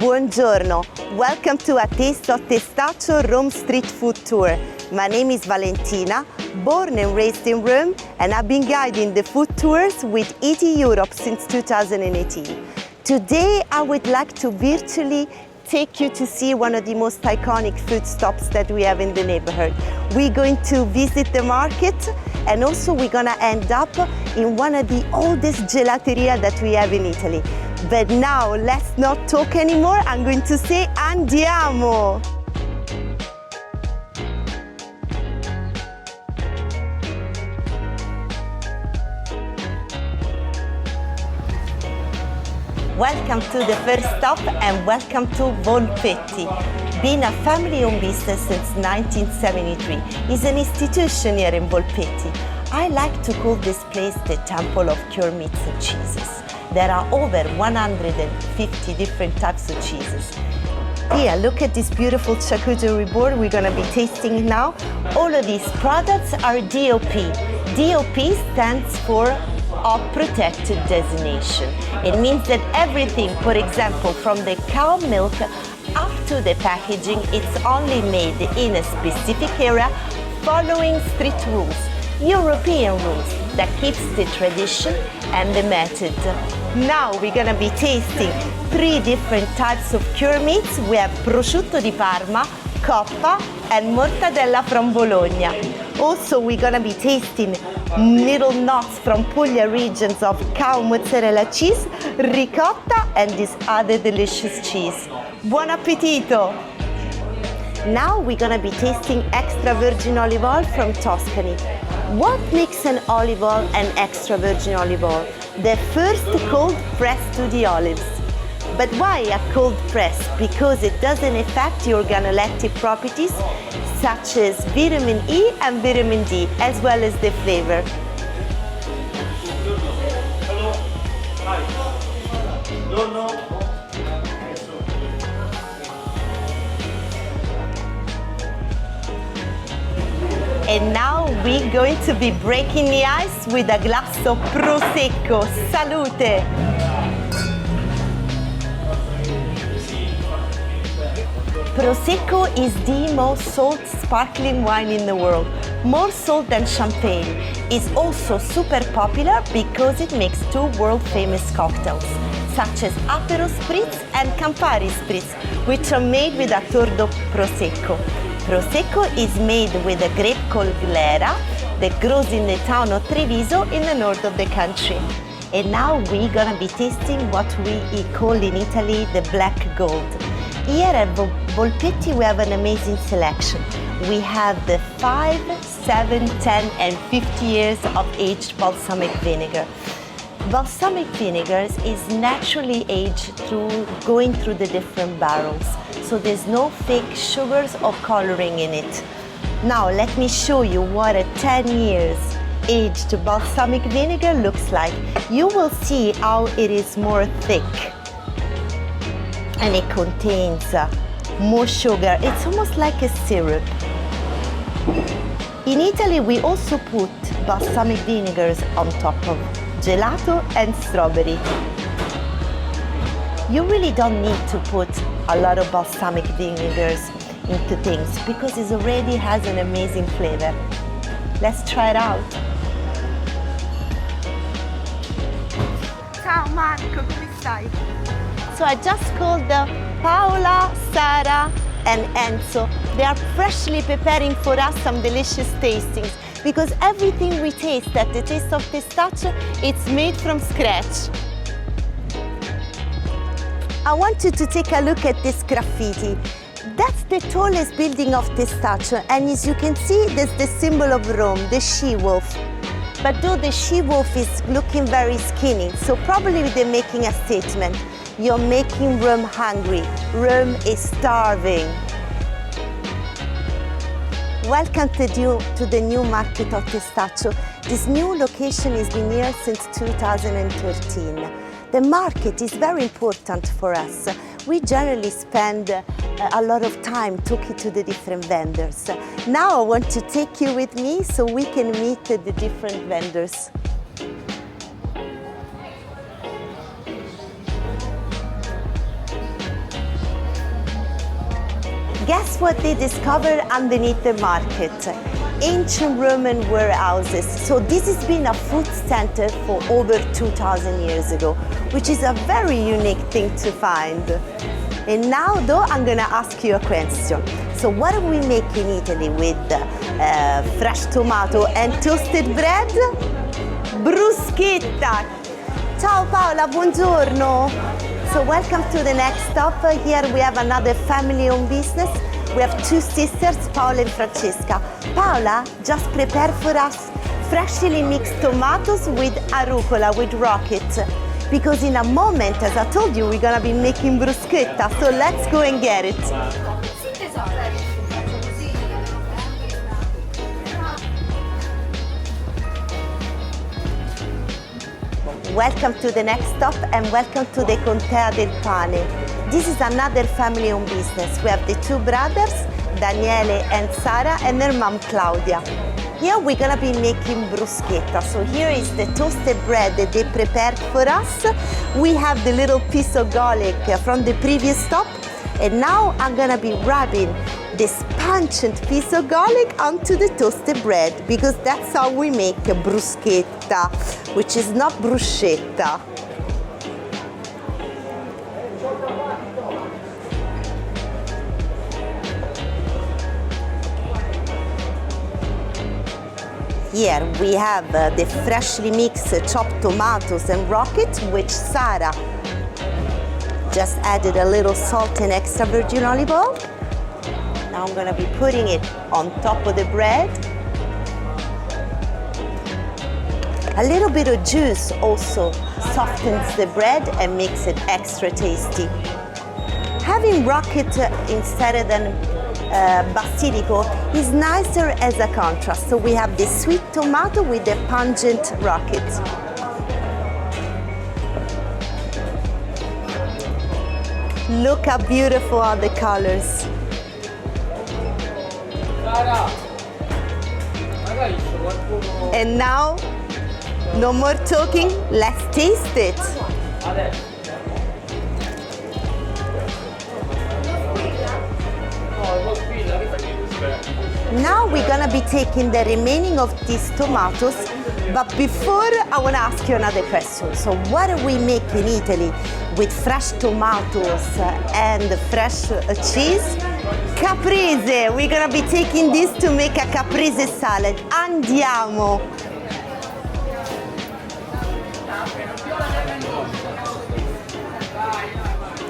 Buongiorno, welcome to a taste of Testaccio Rome street food tour. My name is Valentina, born and raised in Rome, and I've been guiding the food tours with Eating Europe since 2018. Today I would like to virtually take you to see one of the most iconic food stops that we have in the neighborhood. We're going to visit the market, and also we're gonna end up in one of the oldest gelateria that we have in Italy. But now let's not talk anymore, I'm going to say andiamo! Welcome to the first stop and welcome to Volpetti. Being a family-owned business since 1973 is an institution here in Volpetti. I like to call this place the temple of cured meats and cheeses. There are over 150 different types of cheeses. Here, look at this beautiful charcuterie board we're going to be tasting now. All of these products are DOP. DOP stands for of protected designation. It means that everything, for example, from the cow milk up to the packaging, it's only made in a specific area following strict rules, European rules that keeps the tradition and the method. Now we're gonna be tasting 3 different types of cured meats. We have prosciutto di Parma, coppa, and mortadella from Bologna. Also, we're gonna be tasting little nuts from Puglia regions of cow mozzarella cheese, ricotta, and this other delicious cheese. Buon appetito! Now we're gonna be tasting extra virgin olive oil from Tuscany. What makes an olive oil an extra virgin olive oil? The first cold press to the olives. But why a cold press? Because it doesn't affect the organoleptic properties such as vitamin E and vitamin D, as well as the flavor. And now we're going to be breaking the ice with a glass of Prosecco. Salute! Prosecco is the most sold sparkling wine in the world, more sold than champagne. It's also super popular because it makes 2 world-famous cocktails, such as Aperol Spritz and Campari Spritz, which are made with a Tordo Prosecco. Prosecco is made with a grape called Glera that grows in the town of Treviso in the north of the country. And now we're gonna be tasting what we call in Italy the black gold. Here at Volpetti we have an amazing selection. We have the 5, 7, 10 and 50 years of aged balsamic vinegar. Balsamic vinegars is naturally aged through going through the different barrels. So there's no fake sugars or coloring in it. Now let me show you what a 10 years aged balsamic vinegar looks like. You will see how it is more thick. And it contains more sugar. It's almost like a syrup. In Italy, we also put balsamic vinegars on top of gelato and strawberry. You really don't need to put a lot of balsamic vinegars into things because it already has an amazing flavor. Let's try it out. Ciao Marco, come stai? So I just called Paola, Sara and Enzo. They are freshly preparing for us some delicious tastings because everything we taste at the Taste of Testaccio, it's made from scratch. I want you to take a look at this graffiti. That's the tallest building of Testaccio, and as you can see, there's the symbol of Rome, the she-wolf. But though the she-wolf is looking very skinny, so probably they're making a statement. You're making Rome hungry. Rome is starving. Welcome to the new market of Testaccio. This new location has been here since 2013. The market is very important for us. We generally spend a lot of time talking to the different vendors. Now I want to take you with me so we can meet the different vendors. Guess what they discovered underneath the market? Ancient Roman warehouses. So this has been a food center for over 2,000 years ago, which is a very unique thing to find. And now though, I'm gonna ask you a question. So what do we make in Italy with fresh tomato and toasted bread? Bruschetta. Ciao Paola, buongiorno. So welcome to the next stop. Here we have another family-owned business. We have two sisters, Paola and Francesca. Paola just prepared for us freshly mixed tomatoes with arugula, with rocket. Because in a moment, as I told you, we're gonna be making bruschetta. So let's go and get it. Welcome to the next stop and welcome to the Contea del Pane. This is another family-owned business. We have the two brothers, Daniele and Sara, and their mom, Claudia. Here we're gonna be making bruschetta. So here is the toasted bread that they prepared for us. We have the little piece of garlic from the previous stop. And now I'm gonna be rubbing this pungent piece of garlic onto the toasted bread because that's how we make a bruschetta, which is not bruschetta. Here we have the freshly mixed chopped tomatoes and rocket, which Sara just added a little salt and extra virgin olive oil. Now I'm gonna be putting it on top of the bread. A little bit of juice also softens the bread and makes it extra tasty. Having rocket instead than basilico is nicer as a contrast. So we have the sweet tomato with the pungent rocket. Look how beautiful are the colors. And now, no more talking, let's taste it. Now we're gonna be taking the remaining of these tomatoes, but before I wanna ask you another question. So what do we make in Italy with fresh tomatoes and fresh cheese? Caprese! We're gonna be taking this to make a caprese salad. Andiamo!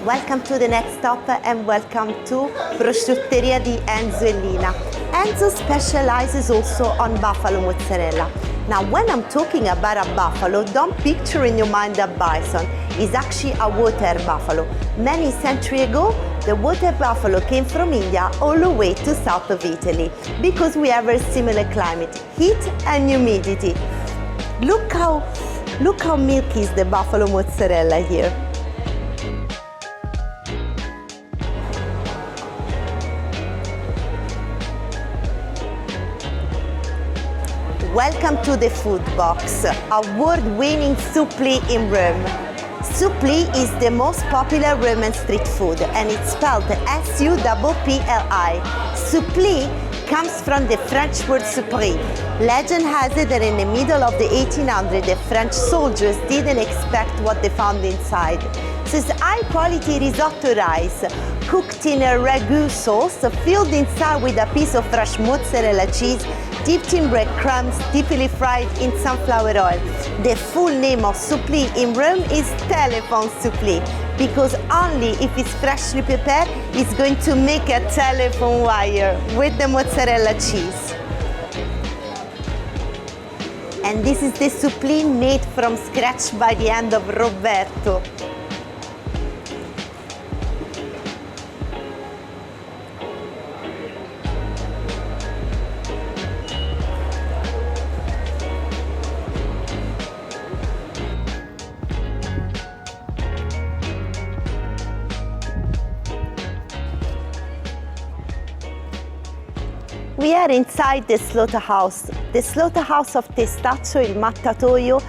Welcome to the next stop and welcome to Prosciutteria di Enzo e Lina. Enzo specializes also on buffalo mozzarella. Now, when I'm talking about a buffalo, don't picture in your mind a bison. It's actually a water buffalo. Many centuries ago, the water buffalo came from India all the way to south of Italy because we have a similar climate, heat and humidity. Look how milky is the buffalo mozzarella here. Welcome to the food box, award-winning Supplì in Rome. Supplì is the most popular Roman street food and it's spelled S-U-P-P-L-I. Supplì comes from the French word supplì. Legend has it that in the middle of the 1800s, the French soldiers didn't expect what they found inside. So it's high-quality risotto rice, cooked in a ragu sauce, filled inside with a piece of fresh mozzarella cheese, dipped in breadcrumbs, deeply fried in sunflower oil. The full name of Supplì in Rome is telephone supplì, because only if it's freshly prepared, it's going to make a telephone wire with the mozzarella cheese. And this is the supplì made from scratch by the hand of Roberto. We are inside the slaughterhouse of Testaccio, il mattatoio,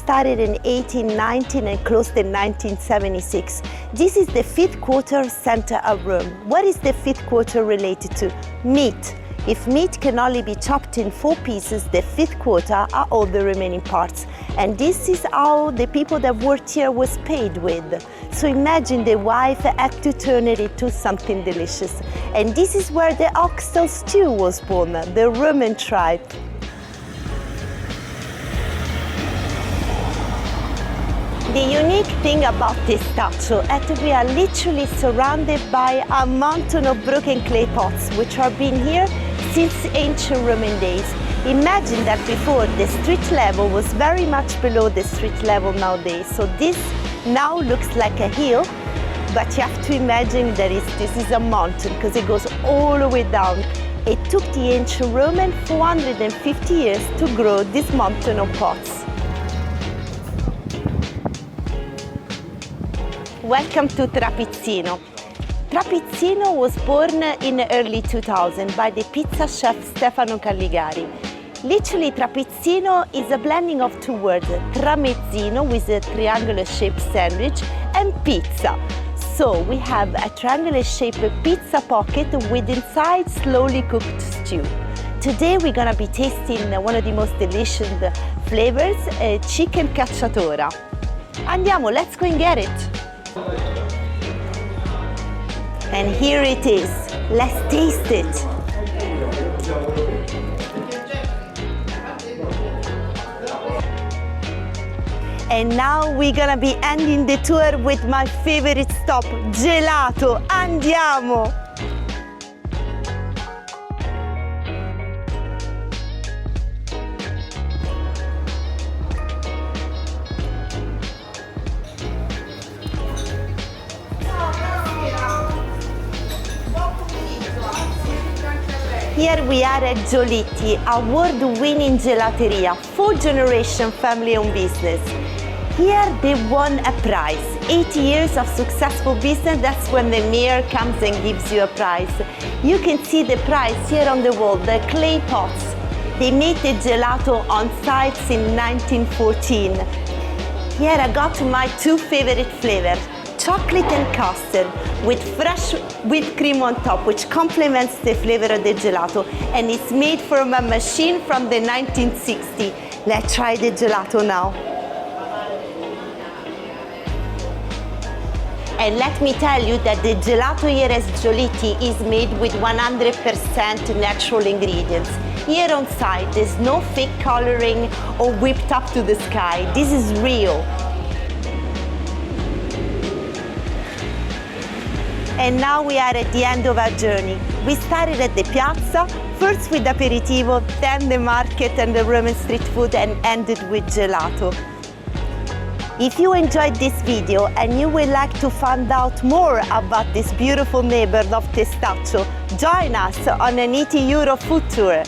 started in 1819 and closed in 1976. This is the fifth quarter center of Rome. What is the fifth quarter related to? Meat. If meat can only be chopped in 4 pieces, the fifth quarter are all the remaining parts. And this is how the people that worked here was paid with. So imagine the wife had to turn it into something delicious. And this is where the oxtail stew was born, the Roman tribe. The unique thing about Testaccio is that we are literally surrounded by a mountain of broken clay pots, which have been here since ancient Roman days. Imagine that before the street level was very much below the street level nowadays. So this now looks like a hill, but you have to imagine that this is a mountain because it goes all the way down. It took the ancient Roman 450 years to grow this mountain of pots. Welcome to Trapizzino. Trapizzino was born in the early 2000 by the pizza chef Stefano Calligari. Literally, Trapizzino is a blending of 2 words, tramezzino, with a triangular-shaped sandwich, and pizza. So we have a triangular-shaped pizza pocket with inside slowly cooked stew. Today we're gonna be tasting one of the most delicious flavors, chicken cacciatora. Andiamo, let's go and get it. And here it is. Let's taste it. And now we're gonna be ending the tour with my favorite stop, Gelato. Andiamo! Here we are at Giolitti, award-winning gelateria, 4th-generation family-owned business. Here they won a prize. 80 years of successful business, that's when the mayor comes and gives you a prize. You can see the prize here on the wall, the clay pots. They made the gelato on site in 1914. Here I got my 2 favorite flavors. Chocolate and custard with fresh whipped cream on top, which complements the flavor of the gelato, and it's made from a machine from the 1960s. Let's try the gelato now. And let me tell you that the gelato here at Giolitti is made with 100% natural ingredients. Here on site, there's no fake coloring or whipped up to the sky. This is real. And now we are at the end of our journey. We started at the piazza, first with aperitivo, then the market and the Roman street food, and ended with gelato. If you enjoyed this video and you would like to find out more about this beautiful neighborhood of Testaccio, join us on an Eat Euro food tour.